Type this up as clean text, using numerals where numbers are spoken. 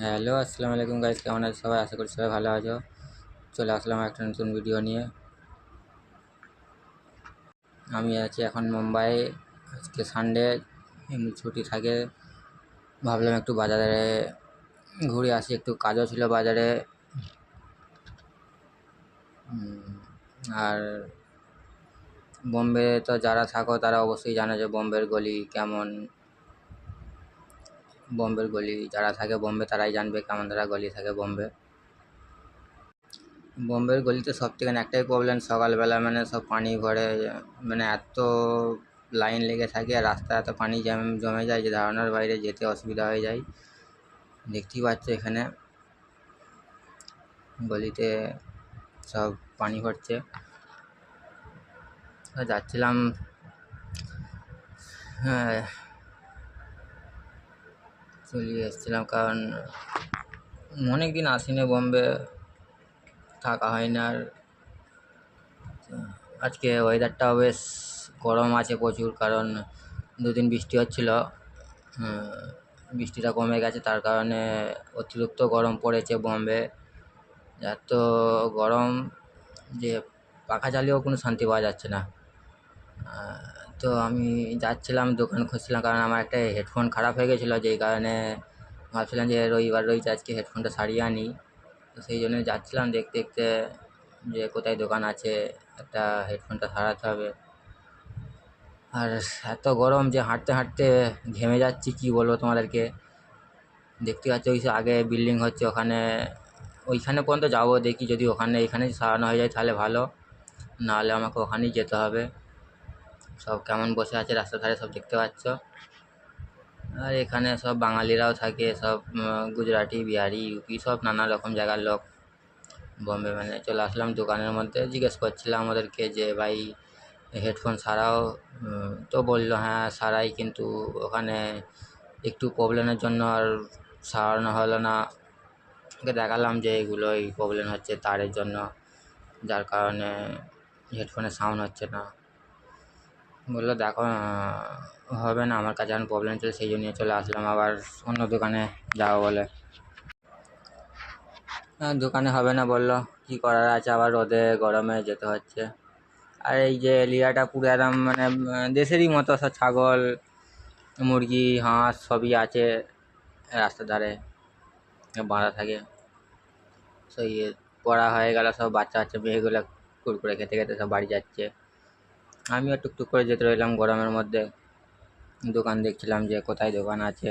Hello, আসসালামু আলাইকুম guys, কেমন আছো সবাই? আশা করি সবাই ভালো আছো। চলে আসলাম একটা নতুন ভিডিও নিয়ে। আমি আছি এখন মুম্বাই। আজকে সানডে, এমনি ছুটি থাকে। ভাবলাম একটু বাজারে ঘুরে আসি, একটু কাজও ছিল বাজারে। আর বোম্বে তো যারা থাকো তারা অবশ্যই জানো যে বোম্বের গলি যারা থাকে বোম্বে তারাই জানবে কেমন তারা গলি থাকে বোম্বে। বোম্বের গলিতে সব থেকে একটাই প্রবলেম, সকালবেলা মানে সব পানি ভরে, মানে এত লাইন লেগে থাকে আর রাস্তায় এত পানি জমে যায় যে ধারণার বাইরে, যেতে অসুবিধা হয়ে যায়। দেখতেই পাচ্ছ এখানে গলিতে সব পানি ভরছে। যাচ্ছিলাম, হ্যাঁ চলে এসেছিলাম, কারণ অনেক দিন আসিনি বোম্বে, থাকা হয় না। আর আজকে ওয়েদারটাও বেশ গরম আছে প্রচুর, কারণ দুদিন বৃষ্টি হচ্ছিল। বৃষ্টিটা কমে গেছে, তার কারণে অতিরিক্ত গরম পড়েছে বোম্বে। এত গরম যে পাখা চালিয়েও কোনো শান্তি পাওয়া যাচ্ছে না। তো আমি যাচ্ছিলাম, দোকান খুঁজছিলাম, কারণ আমার একটা হেডফোন খারাপ হয়ে গেছিলো, যেই কারণে ভাবছিলাম যে রবিবার রয়েছে আজকে হেডফোনটা সারিয়ে আনি। তো সেই জন্য যাচ্ছিলাম দেখতে দেখতে যে কোথায় দোকান আছে, একটা হেডফোনটা সারাতে হবে। আর এত গরম যে হাঁটতে হাঁটতে ঘেমে যাচ্ছি, কি বলবো তোমাদেরকে। দেখতে পাচ্ছি ওই আগে বিল্ডিং হচ্ছে, ওইখানে পর্যন্ত যাবো, দেখি যদি এখানে সারানো হয়ে যায় তাহলে ভালো, নাহলে আমাকে ওখানেই যেতে হবে। সব কেমন বসে আছে রাস্তার ধারে, সব দেখতে পাচ্ছ। আর এখানে সব বাঙালিরাও থাকে, সব গুজরাটি, বিহারি, ইউপি, সব নানা রকম জায়গার লোক। বোম্বে মানে চলে আসলাম দোকানের মধ্যে, জিজ্ঞেস করছিলাম ওদেরকে যে ভাই হেডফোন সারাও। তো বললো হ্যাঁ সারাই, কিন্তু ওখানে একটু প্রবলেমের জন্য আর সারানো হলো না। ওকে দেখালাম যে এই প্রবলেম হচ্ছে তারের জন্য, যার কারণে হেডফোনের সাউন্ড হচ্ছে না। বললো দেখো হবে না, আমার কাছে এখন প্রবলেম ছিল, সেই জন্য চলে আসলাম আবার অন্য দোকানে যাবো বলে। দোকানে হবে না বললো, কী করার আছে, আবার রোদে গরমে যেতে হচ্ছে। আর এই যে এরিয়াটা পুরো একদম মানে দেশেরই মতো, সব ছাগল, মুরগি, হাঁস সবই আছে রাস্তার ধারে বাঁধা থাকে। সেই পড়া হয়ে গেল, সব বাচ্চা বাচ্চা মেয়েগুলো কুরকুরে খেতে খেতে সব বাড়ি যাচ্ছে। আমিও টুকটুক করে যেতে রইলাম গরমের মধ্যে, দোকান দেখছিলাম যে কোথায় দোকান আছে।